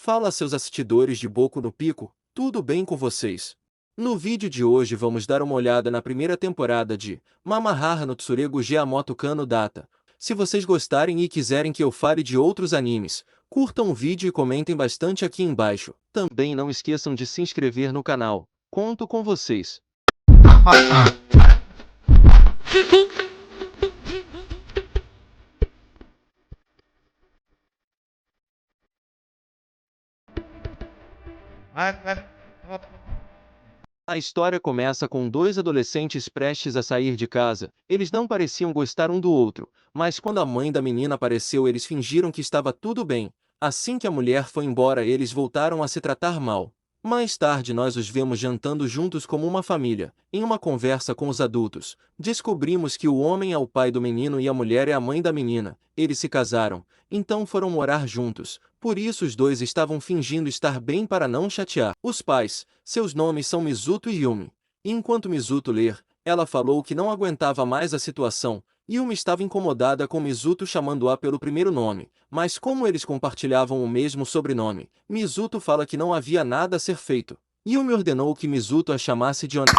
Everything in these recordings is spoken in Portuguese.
Fala seus assistidores de Boku no Pico, tudo bem com vocês? No vídeo de hoje vamos dar uma olhada na primeira temporada de Mamoru no Tsuregu Geamoto Kano Data. Se vocês gostarem e quiserem que eu fale de outros animes, curtam o vídeo e comentem bastante aqui embaixo. Também não esqueçam de se inscrever no canal. Conto com vocês. A história começa com dois adolescentes prestes a sair de casa. Eles não pareciam gostar um do outro, mas quando a mãe da menina apareceu eles fingiram que estava tudo bem. Assim que a mulher foi embora eles voltaram a se tratar mal. Mais tarde nós os vemos jantando juntos como uma família. Em uma conversa com os adultos, descobrimos que o homem é o pai do menino e a mulher é a mãe da menina. Eles se casaram, então foram morar juntos. Por isso os dois estavam fingindo estar bem para não chatear os pais. Seus nomes são Mizuto e Yumi. E enquanto Mizuto ler, ela falou que não aguentava mais a situação. Yumi estava incomodada com Mizuto chamando-a pelo primeiro nome, mas como eles compartilhavam o mesmo sobrenome, Mizuto fala que não havia nada a ser feito. Yumi ordenou que Mizuto a chamasse de Oni-chan,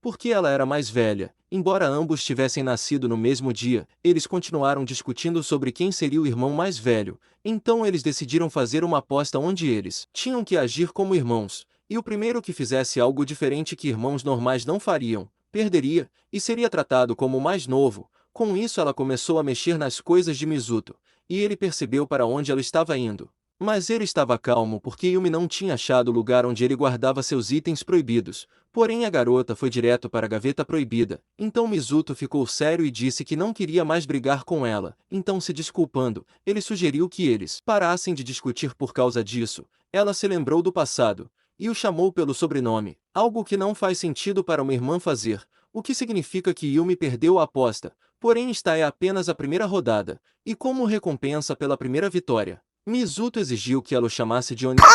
porque ela era mais velha. Embora ambos tivessem nascido no mesmo dia, eles continuaram discutindo sobre quem seria o irmão mais velho. Então eles decidiram fazer uma aposta onde eles tinham que agir como irmãos, e o primeiro que fizesse algo diferente que irmãos normais não fariam, perderia, e seria tratado como o mais novo. Com isso ela começou a mexer nas coisas de Mizuto, e ele percebeu para onde ela estava indo. Mas ele estava calmo porque Yumi não tinha achado o lugar onde ele guardava seus itens proibidos. Porém a garota foi direto para a gaveta proibida. Então Mizuto ficou sério e disse que não queria mais brigar com ela. Então, se desculpando, ele sugeriu que eles parassem de discutir por causa disso. Ela se lembrou do passado e o chamou pelo sobrenome, algo que não faz sentido para uma irmã fazer, o que significa que Yumi perdeu a aposta. Porém esta é apenas a primeira rodada, e como recompensa pela primeira vitória, Mizuto exigiu que ela o chamasse de Oni-chan,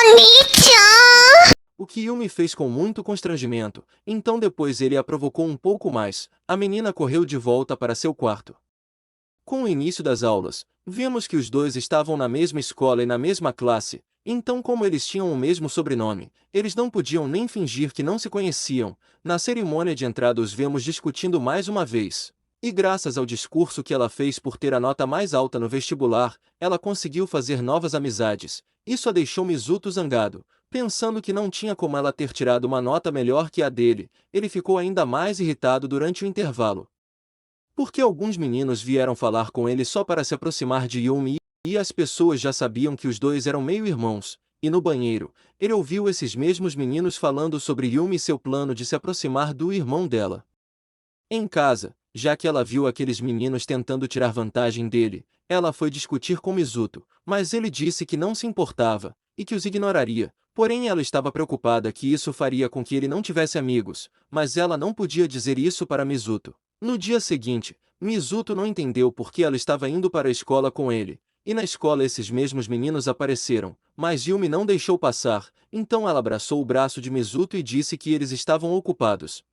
o que Yumi fez com muito constrangimento. Então depois ele a provocou um pouco mais. A menina correu de volta para seu quarto. Com o início das aulas, vimos que os dois estavam na mesma escola e na mesma classe. Então, como eles tinham o mesmo sobrenome, eles não podiam nem fingir que não se conheciam. Na cerimônia de entrada os vemos discutindo mais uma vez. E graças ao discurso que ela fez por ter a nota mais alta no vestibular, ela conseguiu fazer novas amizades. Isso a deixou Mizuto zangado. Pensando que não tinha como ela ter tirado uma nota melhor que a dele, ele ficou ainda mais irritado durante o intervalo. Porque alguns meninos vieram falar com ele só para se aproximar de Yumi, e as pessoas já sabiam que os dois eram meio-irmãos. E no banheiro, ele ouviu esses mesmos meninos falando sobre Yumi e seu plano de se aproximar do irmão dela. Em casa, já que ela viu aqueles meninos tentando tirar vantagem dele, ela foi discutir com Mizuto, mas ele disse que não se importava, e que os ignoraria. Porém ela estava preocupada que isso faria com que ele não tivesse amigos, mas ela não podia dizer isso para Mizuto. No dia seguinte, Mizuto não entendeu por que ela estava indo para a escola com ele, e na escola esses mesmos meninos apareceram, mas Yumi não deixou passar, então ela abraçou o braço de Mizuto e disse que eles estavam ocupados.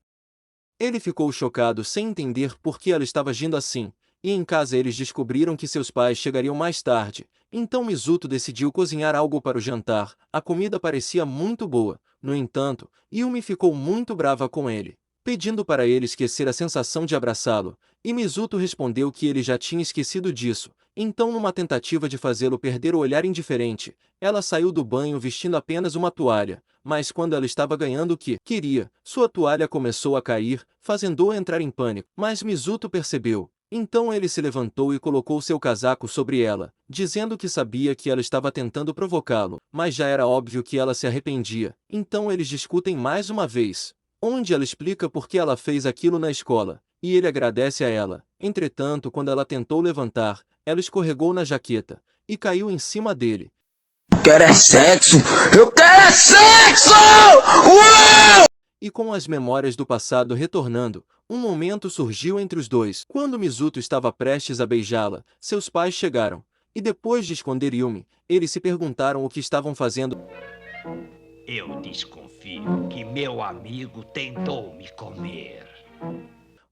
Ele ficou chocado sem entender por que ela estava agindo assim, e em casa eles descobriram que seus pais chegariam mais tarde. Então Mizuto decidiu cozinhar algo para o jantar. A comida parecia muito boa. No entanto, Yumi ficou muito brava com ele, pedindo para ele esquecer a sensação de abraçá-lo, e Mizuto respondeu que ele já tinha esquecido disso. Então, numa tentativa de fazê-lo perder o olhar indiferente, ela saiu do banho vestindo apenas uma toalha, mas quando ela estava ganhando o que queria, sua toalha começou a cair, fazendo-o entrar em pânico. Mas Mizuto percebeu. Então ele se levantou e colocou seu casaco sobre ela, dizendo que sabia que ela estava tentando provocá-lo, mas já era óbvio que ela se arrependia. Então eles discutem mais uma vez, onde ela explica por que ela fez aquilo na escola, e ele agradece a ela. Entretanto, quando ela tentou levantar, ela escorregou na jaqueta e caiu em cima dele. Quero é sexo! Eu quero é sexo! Uou! E com as memórias do passado retornando, um momento surgiu entre os dois. Quando Mizuto estava prestes a beijá-la, seus pais chegaram. E depois de esconder Yumi, eles se perguntaram o que estavam fazendo. Eu desconfio que meu amigo tentou me comer.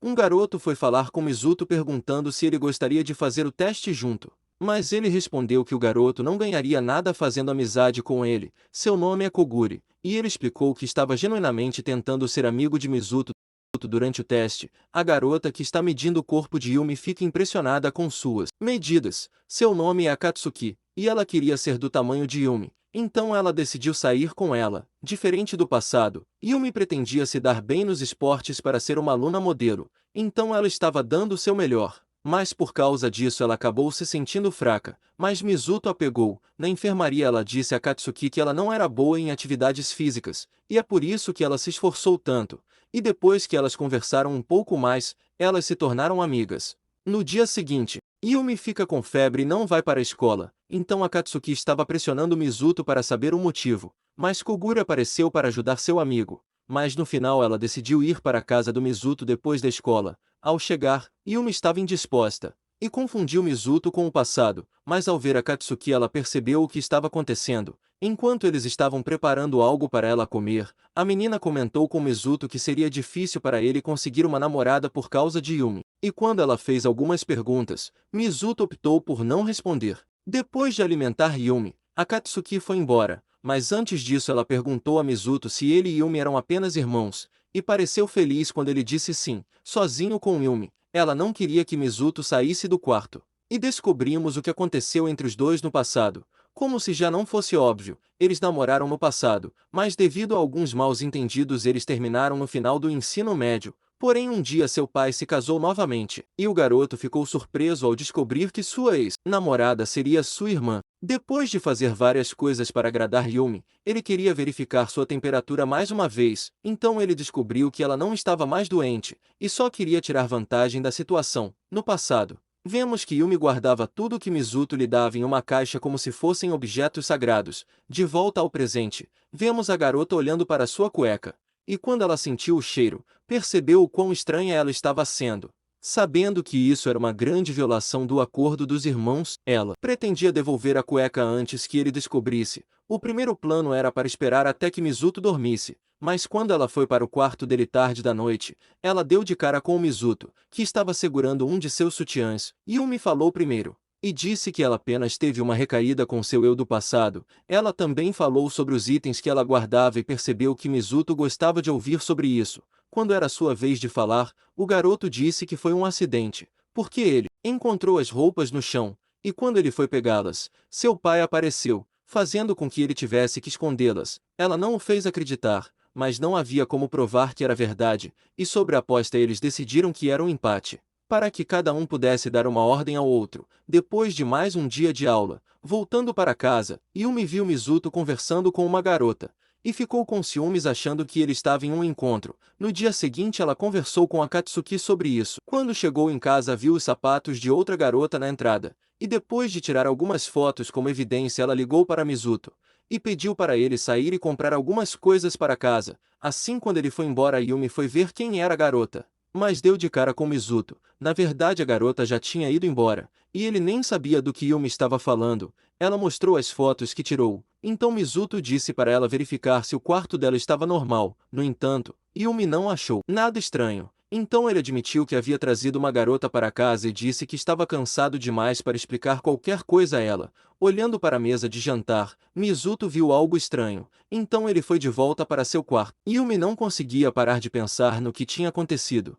Um garoto foi falar com Mizuto perguntando se ele gostaria de fazer o teste junto. Mas ele respondeu que o garoto não ganharia nada fazendo amizade com ele, seu nome é Koguri, e ele explicou que estava genuinamente tentando ser amigo de Mizuto. Durante o teste, a garota que está medindo o corpo de Yumi fica impressionada com suas medidas. Seu nome é Akatsuki, e ela queria ser do tamanho de Yumi. Então ela decidiu sair com ela. Diferente do passado, Yumi pretendia se dar bem nos esportes para ser uma aluna modelo, então ela estava dando o seu melhor. Mas por causa disso ela acabou se sentindo fraca, mas Mizuto a pegou. Na enfermaria ela disse a Katsuki que ela não era boa em atividades físicas, e é por isso que ela se esforçou tanto. E depois que elas conversaram um pouco mais, elas se tornaram amigas. No dia seguinte, Yumi fica com febre e não vai para a escola, então Akatsuki estava pressionando Mizuto para saber o motivo, mas Koguri apareceu para ajudar seu amigo. Mas no final ela decidiu ir para a casa do Mizuto depois da escola. Ao chegar, Yumi estava indisposta, e confundiu Mizuto com o passado, mas ao ver Akatsuki ela percebeu o que estava acontecendo. Enquanto eles estavam preparando algo para ela comer, a menina comentou com Mizuto que seria difícil para ele conseguir uma namorada por causa de Yumi. E quando ela fez algumas perguntas, Mizuto optou por não responder. Depois de alimentar Yumi, Akatsuki foi embora, mas antes disso ela perguntou a Mizuto se ele e Yumi eram apenas irmãos, e pareceu feliz quando ele disse sim, sozinho com Yumi. Ela não queria que Mizuto saísse do quarto. E descobrimos o que aconteceu entre os dois no passado. Como se já não fosse óbvio, eles namoraram no passado, mas devido a alguns mal-entendidos eles terminaram no final do ensino médio. Porém um dia seu pai se casou novamente, e o garoto ficou surpreso ao descobrir que sua ex-namorada seria sua irmã. Depois de fazer várias coisas para agradar Yumi, ele queria verificar sua temperatura mais uma vez, então ele descobriu que ela não estava mais doente, e só queria tirar vantagem da situação. No passado, vemos que Yumi guardava tudo que Mizuto lhe dava em uma caixa como se fossem objetos sagrados. De volta ao presente, vemos a garota olhando para sua cueca, e quando ela sentiu o cheiro, percebeu o quão estranha ela estava sendo. Sabendo que isso era uma grande violação do acordo dos irmãos, ela pretendia devolver a cueca antes que ele descobrisse. O primeiro plano era para esperar até que Mizuto dormisse, mas quando ela foi para o quarto dele tarde da noite, ela deu de cara com o Mizuto, que estava segurando um de seus sutiãs. Yumi falou primeiro, e disse que ela apenas teve uma recaída com seu eu do passado. Ela também falou sobre os itens que ela guardava e percebeu que Mizuto gostava de ouvir sobre isso. Quando era sua vez de falar, o garoto disse que foi um acidente, porque ele encontrou as roupas no chão, e quando ele foi pegá-las, seu pai apareceu, fazendo com que ele tivesse que escondê-las. Ela não o fez acreditar, mas não havia como provar que era verdade, e sobre a aposta eles decidiram que era um empate, para que cada um pudesse dar uma ordem ao outro. Depois de mais um dia de aula, voltando para casa, Yumi viu Mizuto conversando com uma garota, e ficou com ciúmes achando que ele estava em um encontro. No dia seguinte ela conversou com Akatsuki sobre isso. Quando chegou em casa viu os sapatos de outra garota na entrada, e depois de tirar algumas fotos como evidência ela ligou para Mizuto, e pediu para ele sair e comprar algumas coisas para casa. Assim quando ele foi embora Yumi foi ver quem era a garota, mas deu de cara com Mizuto. Na verdade a garota já tinha ido embora, e ele nem sabia do que Yumi estava falando. Ela mostrou as fotos que tirou, então Mizuto disse para ela verificar se o quarto dela estava normal. No entanto, Yumi não achou nada estranho. Então ele admitiu que havia trazido uma garota para casa e disse que estava cansado demais para explicar qualquer coisa a ela. Olhando para a mesa de jantar, Mizuto viu algo estranho, então ele foi de volta para seu quarto. Yumi não conseguia parar de pensar no que tinha acontecido.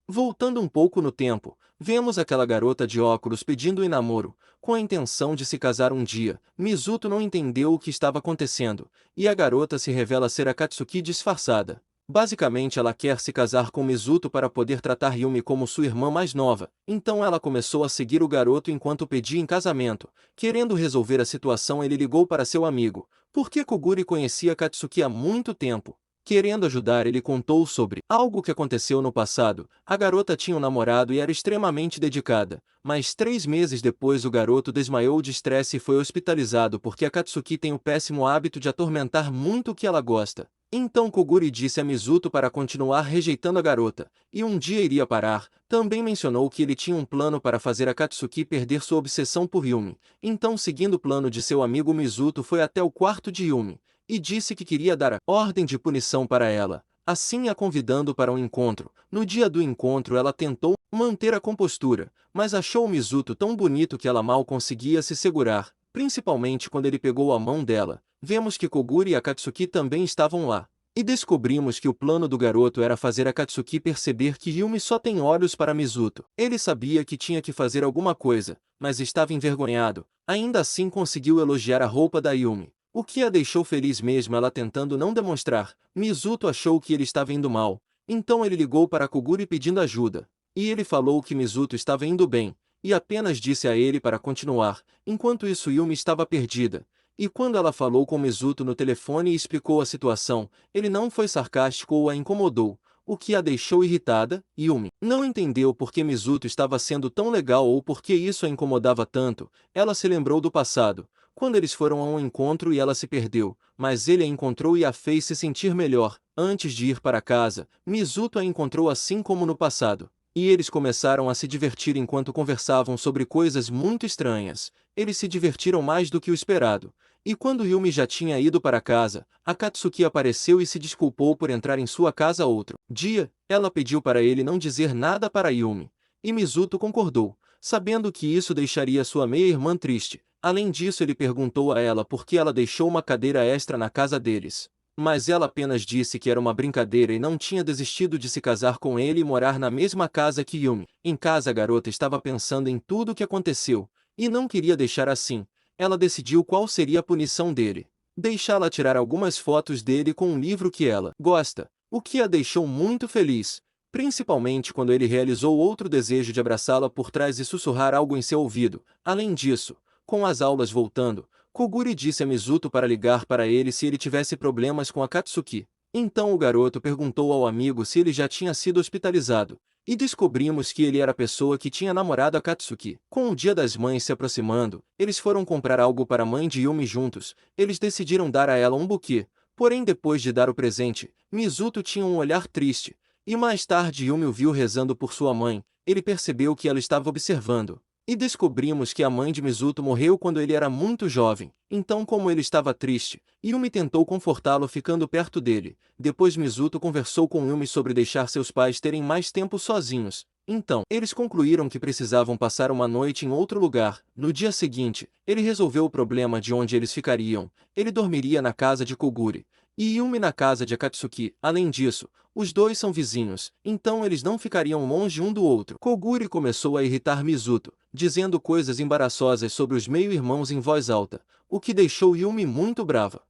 Voltando um pouco no tempo, vemos aquela garota de óculos pedindo em namoro, com a intenção de se casar um dia. Mizuto não entendeu o que estava acontecendo, e a garota se revela ser a Katsuki disfarçada. Basicamente ela quer se casar com Mizuto para poder tratar Yumi como sua irmã mais nova, então ela começou a seguir o garoto enquanto pedia em casamento. Querendo resolver a situação ele ligou para seu amigo, porque Koguri conhecia Katsuki há muito tempo. Querendo ajudar ele contou sobre algo que aconteceu no passado. A garota tinha um namorado e era extremamente dedicada, mas 3 meses depois o garoto desmaiou de estresse e foi hospitalizado porque a Katsuki tem o péssimo hábito de atormentar muito o que ela gosta. Então Koguri disse a Mizuto para continuar rejeitando a garota, e um dia iria parar. Também mencionou que ele tinha um plano para fazer a Katsuki perder sua obsessão por Yumi. Então seguindo o plano de seu amigo Mizuto foi até o quarto de Yumi, e disse que queria dar a ordem de punição para ela. assim a convidando para um encontro. No dia do encontro ela tentou manter a compostura, mas achou Mizuto tão bonito que ela mal conseguia se segurar, principalmente quando ele pegou a mão dela. Vemos que Koguri e Akatsuki também estavam lá. E descobrimos que o plano do garoto era fazer Akatsuki perceber que Yumi só tem olhos para Mizuto. Ele sabia que tinha que fazer alguma coisa, mas estava envergonhado. Ainda assim conseguiu elogiar a roupa da Yumi, o que a deixou feliz mesmo ela tentando não demonstrar. Mizuto achou que ele estava indo mal, então ele ligou para Koguri pedindo ajuda. E ele falou que Mizuto estava indo bem, e apenas disse a ele para continuar. Enquanto isso Yumi estava perdida. E quando ela falou com Mizuto no telefone e explicou a situação, ele não foi sarcástico ou a incomodou, o que a deixou irritada. Yumi não entendeu por que Mizuto estava sendo tão legal ou por que isso a incomodava tanto. Ela se lembrou do passado, quando eles foram a um encontro e ela se perdeu, mas ele a encontrou e a fez se sentir melhor. Antes de ir para casa, Mizuto a encontrou assim como no passado. E eles começaram a se divertir enquanto conversavam sobre coisas muito estranhas. Eles se divertiram mais do que o esperado. E quando Yumi já tinha ido para casa, Akatsuki apareceu e se desculpou por entrar em sua casa outro dia. Ela pediu para ele não dizer nada para Yumi. E Mizuto concordou, sabendo que isso deixaria sua meia-irmã triste. Além disso ele perguntou a ela por que ela deixou uma cadeira extra na casa deles. Mas ela apenas disse que era uma brincadeira e não tinha desistido de se casar com ele e morar na mesma casa que Yumi. Em casa a garota estava pensando em tudo o que aconteceu, e não queria deixar assim. Ela decidiu qual seria a punição dele. Deixá-la tirar algumas fotos dele com um livro que ela gosta, o que a deixou muito feliz, principalmente quando ele realizou outro desejo de abraçá-la por trás e sussurrar algo em seu ouvido. Além disso, com as aulas voltando, Koguri disse a Mizuto para ligar para ele se ele tivesse problemas com Akatsuki. Então o garoto perguntou ao amigo se ele já tinha sido hospitalizado, e descobrimos que ele era a pessoa que tinha namorado Akatsuki. Com o Dia das Mães se aproximando, eles foram comprar algo para a mãe de Yumi juntos. Eles decidiram dar a ela um buquê, porém depois de dar o presente, Mizuto tinha um olhar triste, e mais tarde Yumi o viu rezando por sua mãe. Ele percebeu que ela estava observando. E descobrimos que a mãe de Mizuto morreu quando ele era muito jovem. Então como ele estava triste, Yumi tentou confortá-lo ficando perto dele. Depois Mizuto conversou com Yumi sobre deixar seus pais terem mais tempo sozinhos. Então, eles concluíram que precisavam passar uma noite em outro lugar. No dia seguinte, ele resolveu o problema de onde eles ficariam. Ele dormiria na casa de Koguri, e Yumi na casa de Akatsuki. Além disso, os dois são vizinhos, então eles não ficariam longe um do outro. Koguri começou a irritar Mizuto, dizendo coisas embaraçosas sobre os meio-irmãos em voz alta, o que deixou Yumi muito brava.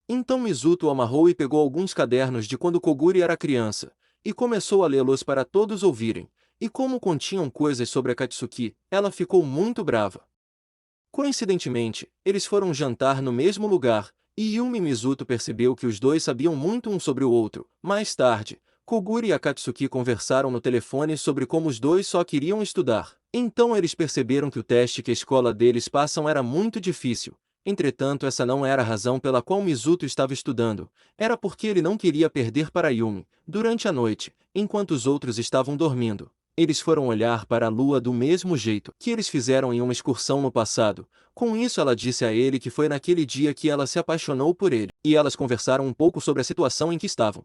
Então Mizuto o amarrou e pegou alguns cadernos de quando Koguri era criança, e começou a lê-los para todos ouvirem. E como continham coisas sobre Akatsuki, ela ficou muito brava. Coincidentemente, eles foram jantar no mesmo lugar, e Yumi e Mizuto percebeu que os dois sabiam muito um sobre o outro. Mais tarde, Koguri e Akatsuki conversaram no telefone sobre como os dois só queriam estudar. Então eles perceberam que o teste que a escola deles passam era muito difícil. Entretanto, essa não era a razão pela qual Mizuto estava estudando. Era porque ele não queria perder para Yumi. Durante a noite, enquanto os outros estavam dormindo, eles foram olhar para a lua do mesmo jeito que eles fizeram em uma excursão no passado. Com isso ela disse a ele que foi naquele dia que ela se apaixonou por ele, e elas conversaram um pouco sobre a situação em que estavam.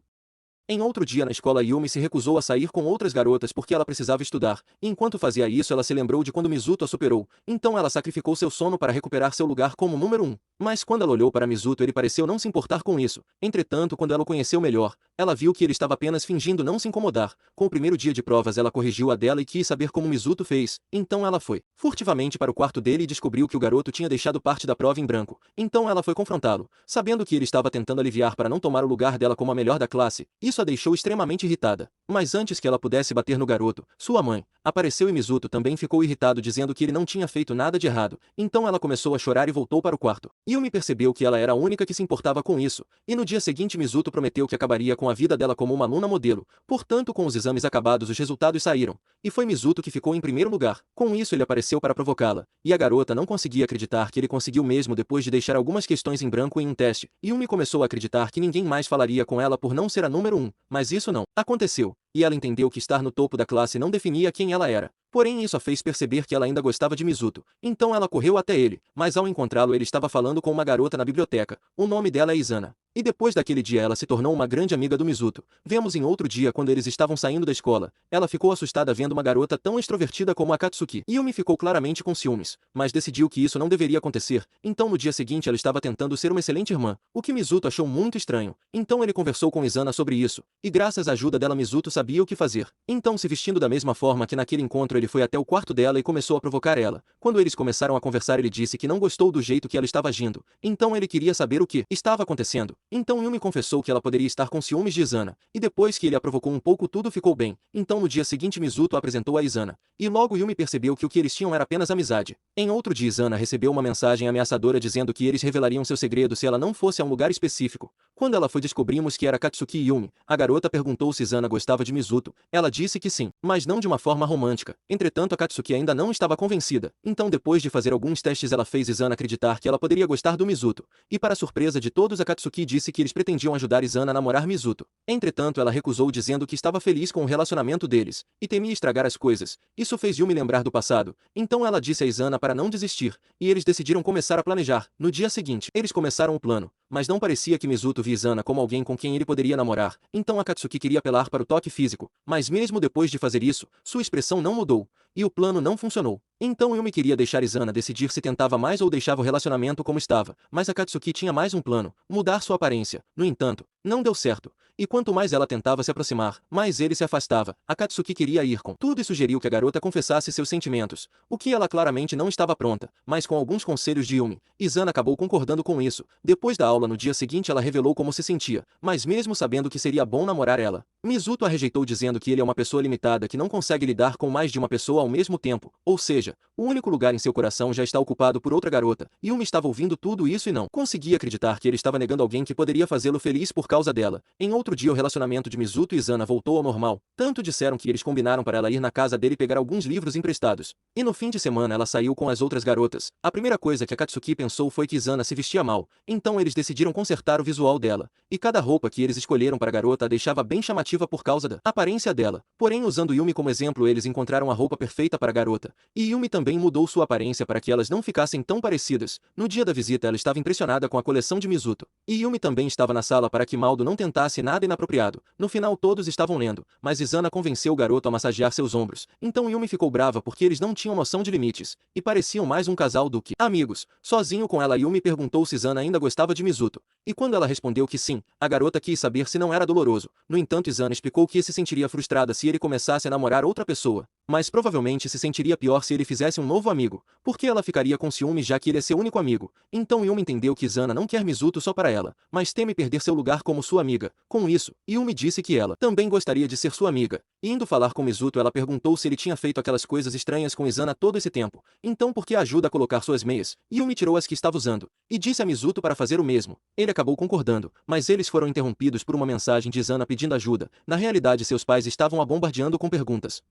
Em outro dia na escola Yumi se recusou a sair com outras garotas porque ela precisava estudar, e enquanto fazia isso ela se lembrou de quando Mizuto a superou, então ela sacrificou seu sono para recuperar seu lugar como número 1. Mas quando ela olhou para Mizuto ele pareceu não se importar com isso. Entretanto, quando ela o conheceu melhor, ela viu que ele estava apenas fingindo não se incomodar. Com o primeiro dia de provas ela corrigiu a dela e quis saber como Mizuto fez, então ela foi furtivamente para o quarto dele e descobriu que o garoto tinha deixado parte da prova em branco. Então ela foi confrontá-lo, sabendo que ele estava tentando aliviar para não tomar o lugar dela como a melhor da classe. Isso a deixou extremamente irritada. Mas antes que ela pudesse bater no garoto, sua mãe apareceu e Mizuto também ficou irritado dizendo que ele não tinha feito nada de errado. Então ela começou a chorar e voltou para o quarto. Yumi percebeu que ela era a única que se importava com isso, e no dia seguinte Mizuto prometeu que acabaria com a vida dela como uma aluna modelo. Portanto, com os exames acabados os resultados saíram, e foi Mizuto que ficou em primeiro lugar. Com isso ele apareceu para provocá-la, e a garota não conseguia acreditar que ele conseguiu mesmo depois de deixar algumas questões em branco em um teste. Yumi começou a acreditar que ninguém mais falaria com ela por não ser a número 1, mas isso não aconteceu, e ela entendeu que estar no topo da classe não definia quem ela era. Porém isso a fez perceber que ela ainda gostava de Mizuto. Então ela correu até ele, mas ao encontrá-lo ele estava falando com uma garota na biblioteca. O nome dela é Izana. E depois daquele dia ela se tornou uma grande amiga do Mizuto. Vemos em outro dia quando eles estavam saindo da escola. Ela ficou assustada vendo uma garota tão extrovertida como a Katsuki. Yumi ficou claramente com ciúmes, mas decidiu que isso não deveria acontecer. Então no dia seguinte ela estava tentando ser uma excelente irmã, o que Mizuto achou muito estranho. Então ele conversou com Izana sobre isso, e graças à ajuda dela Mizuto sabia o que fazer. Então se vestindo da mesma forma que naquele encontro ele foi até o quarto dela e começou a provocar ela. Quando eles começaram a conversar ele disse que não gostou do jeito que ela estava agindo. Então ele queria saber o que estava acontecendo. Então Yumi confessou que ela poderia estar com ciúmes de Izana, e depois que ele a provocou um pouco tudo ficou bem. Então no dia seguinte Mizuto a apresentou a Izana, e logo Yumi percebeu que o que eles tinham era apenas amizade. Em outro dia Izana recebeu uma mensagem ameaçadora dizendo que eles revelariam seu segredo se ela não fosse a um lugar específico. Quando ela foi descobrimos que era Katsuki e Yumi. A garota perguntou se Izana gostava de Mizuto. Ela disse que sim, mas não de uma forma romântica. Entretanto a Katsuki ainda não estava convencida. Então depois de fazer alguns testes ela fez Izana acreditar que ela poderia gostar do Mizuto. E para surpresa de todos a Katsuki disse que eles pretendiam ajudar Izana a namorar Mizuto. Entretanto ela recusou dizendo que estava feliz com o relacionamento deles, e temia estragar as coisas. Isso fez Yumi lembrar do passado. Então ela disse a Izana para não desistir, e eles decidiram começar a planejar. No dia seguinte, eles começaram o plano, mas não parecia que Mizuto via Izana como alguém com quem ele poderia namorar. Então a Katsuki queria apelar para o toque físico, mas mesmo depois de fazer isso, sua expressão não mudou, e o plano não funcionou. Então Yumi queria deixar Izana decidir se tentava mais ou deixava o relacionamento como estava, mas a Katsuki tinha mais um plano, mudar sua aparência. No entanto, não deu certo, e quanto mais ela tentava se aproximar, mais ele se afastava. A Katsuki queria ir com tudo e sugeriu que a garota confessasse seus sentimentos, o que ela claramente não estava pronta, mas com alguns conselhos de Yumi, Izana acabou concordando com isso. Depois da aula no dia seguinte ela revelou como se sentia, mas mesmo sabendo que seria bom namorar ela, Mizuto a rejeitou dizendo que ele é uma pessoa limitada que não consegue lidar com mais de uma pessoa ao mesmo tempo, ou seja, o único lugar em seu coração já está ocupado por outra garota. Yumi estava ouvindo tudo isso e não conseguia acreditar que ele estava negando alguém que poderia fazê-lo feliz por causa dela. Em outro dia o relacionamento de Mizuto e Izana voltou ao normal, tanto disseram que eles combinaram para ela ir na casa dele pegar alguns livros emprestados. E no fim de semana ela saiu com as outras garotas. A primeira coisa que a Katsuki pensou foi que Izana se vestia mal, então eles decidiram consertar o visual dela, e cada roupa que eles escolheram para a garota a deixava bem chamativa por causa da aparência dela. Porém usando Yumi como exemplo eles encontraram a roupa perfeita para a garota, e Yumi também mudou sua aparência para que elas não ficassem tão parecidas. No dia da visita ela estava impressionada com a coleção de Mizuto, e Yumi também estava na sala para que Maldo não tentasse nada inapropriado. No final todos estavam lendo, mas Izana convenceu o garoto a massagear seus ombros, então Yumi ficou brava porque eles não tinham noção de limites, e pareciam mais um casal do que amigos. Sozinho com ela Yumi perguntou se Izana ainda gostava de Mizuto, e quando ela respondeu que sim, a garota quis saber se não era doloroso. No entanto Izana explicou que se sentiria frustrada se ele começasse a namorar outra pessoa, mas provavelmente se sentiria pior se ele fizesse um novo amigo, porque ela ficaria com ciúmes já que ele é seu único amigo. Então Yumi entendeu que Izana não quer Mizuto só para ela, mas teme perder seu lugar como sua amiga. Com isso, Yumi disse que ela também gostaria de ser sua amiga. E indo falar com Mizuto ela perguntou se ele tinha feito aquelas coisas estranhas com Izana todo esse tempo. Então por que a ajuda a colocar suas meias? Yumi tirou as que estava usando, e disse a Mizuto para fazer o mesmo. Ele acabou concordando, mas eles foram interrompidos por uma mensagem de Izana pedindo ajuda. Na realidade seus pais estavam a bombardeando com perguntas.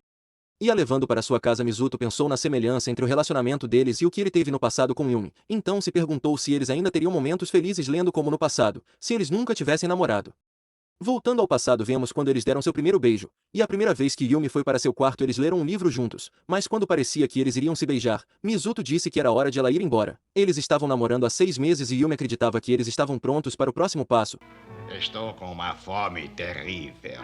E a levando para sua casa Mizuto pensou na semelhança entre o relacionamento deles e o que ele teve no passado com Yumi. Então se perguntou se eles ainda teriam momentos felizes lendo como no passado, se eles nunca tivessem namorado. Voltando ao passado vemos quando eles deram seu primeiro beijo, e a primeira vez que Yumi foi para seu quarto eles leram um livro juntos, mas quando parecia que eles iriam se beijar, Mizuto disse que era hora de ela ir embora. Eles estavam namorando há 6 meses e Yumi acreditava que eles estavam prontos para o próximo passo. Estou com uma fome terrível.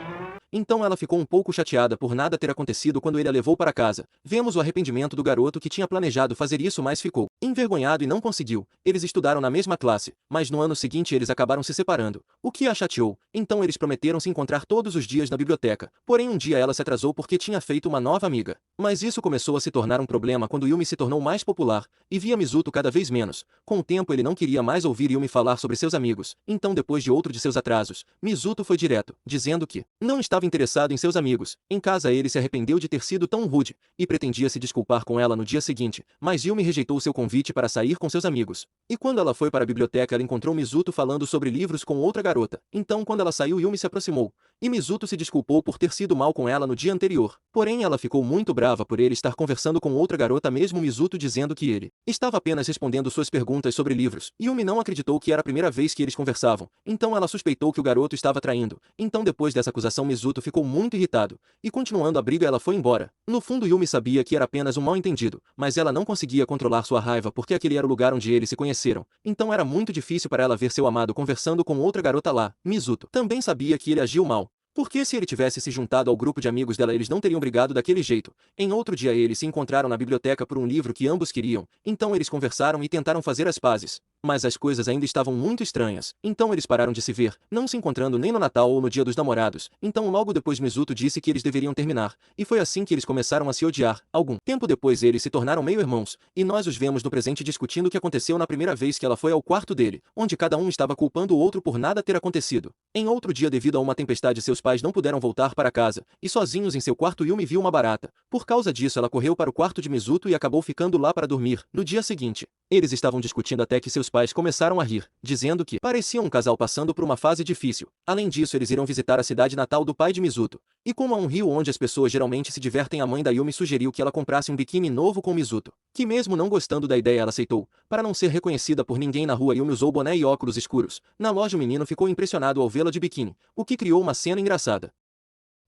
Então ela ficou um pouco chateada por nada ter acontecido quando ele a levou para casa. Vemos o arrependimento do garoto que tinha planejado fazer isso mas ficou envergonhado e não conseguiu. Eles estudaram na mesma classe, mas no ano seguinte eles acabaram se separando, o que a chateou. Então eles prometeram se encontrar todos os dias na biblioteca. Porém um dia ela se atrasou porque tinha feito uma nova amiga. Mas isso começou a se tornar um problema quando Yumi se tornou mais popular, e via Mizuto cada vez menos. Com o tempo ele não queria mais ouvir Yumi falar sobre seus amigos. Então depois de outro de seus atrasos, Mizuto foi direto, dizendo que não estava interessado em seus amigos. Em casa ele se arrependeu de ter sido tão rude, e pretendia se desculpar com ela no dia seguinte, mas Yumi rejeitou seu convite para sair com seus amigos. E quando ela foi para a biblioteca ela encontrou Mizuto falando sobre livros com outra garota. Então quando ela saiu Yumi se aproximou, e Mizuto se desculpou por ter sido mal com ela no dia anterior. Porém, ela ficou muito brava por ele estar conversando com outra garota, mesmo Mizuto dizendo que ele estava apenas respondendo suas perguntas sobre livros. Yumi não acreditou que era a primeira vez que eles conversavam, então ela suspeitou que o garoto estava traindo. Então, depois dessa acusação, Mizuto ficou muito irritado, e continuando a briga, ela foi embora. No fundo, Yumi sabia que era apenas um mal-entendido, mas ela não conseguia controlar sua raiva porque aquele era o lugar onde eles se conheceram. Então era muito difícil para ela ver seu amado conversando com outra garota lá. Mizuto também sabia que ele agiu mal, porque se ele tivesse se juntado ao grupo de amigos dela, eles não teriam brigado daquele jeito. Em outro dia, eles se encontraram na biblioteca por um livro que ambos queriam, então eles conversaram e tentaram fazer as pazes. Mas as coisas ainda estavam muito estranhas, então eles pararam de se ver, não se encontrando nem no Natal ou no Dia dos Namorados. Então logo depois Mizuto disse que eles deveriam terminar, e foi assim que eles começaram a se odiar. Algum tempo depois eles se tornaram meio-irmãos, e nós os vemos no presente discutindo o que aconteceu na primeira vez que ela foi ao quarto dele, onde cada um estava culpando o outro por nada ter acontecido. Em outro dia, devido a uma tempestade, seus pais não puderam voltar para casa, e sozinhos em seu quarto Yumi viu uma barata. Por causa disso, ela correu para o quarto de Mizuto e acabou ficando lá para dormir. No dia seguinte, eles estavam discutindo até que seus pais começaram a rir, dizendo que pareciam um casal passando por uma fase difícil. Além disso, eles iriam visitar a cidade natal do pai de Mizuto. E como há um rio onde as pessoas geralmente se divertem, a mãe da Yumi sugeriu que ela comprasse um biquíni novo com Mizuto, que mesmo não gostando da ideia, ela aceitou. Para não ser reconhecida por ninguém na rua, Yumi usou boné e óculos escuros. Na loja, o menino ficou impressionado ao vê-la de biquíni, o que criou uma cena engraçada.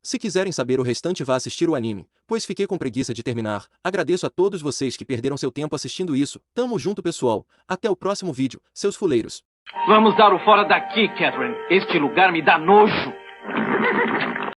Se quiserem saber o restante, vá assistir o anime, pois fiquei com preguiça de terminar. Agradeço a todos vocês que perderam seu tempo assistindo isso. Tamo junto, pessoal. Até o próximo vídeo, seus fuleiros. Vamos dar o fora daqui, Catherine. Este lugar me dá nojo.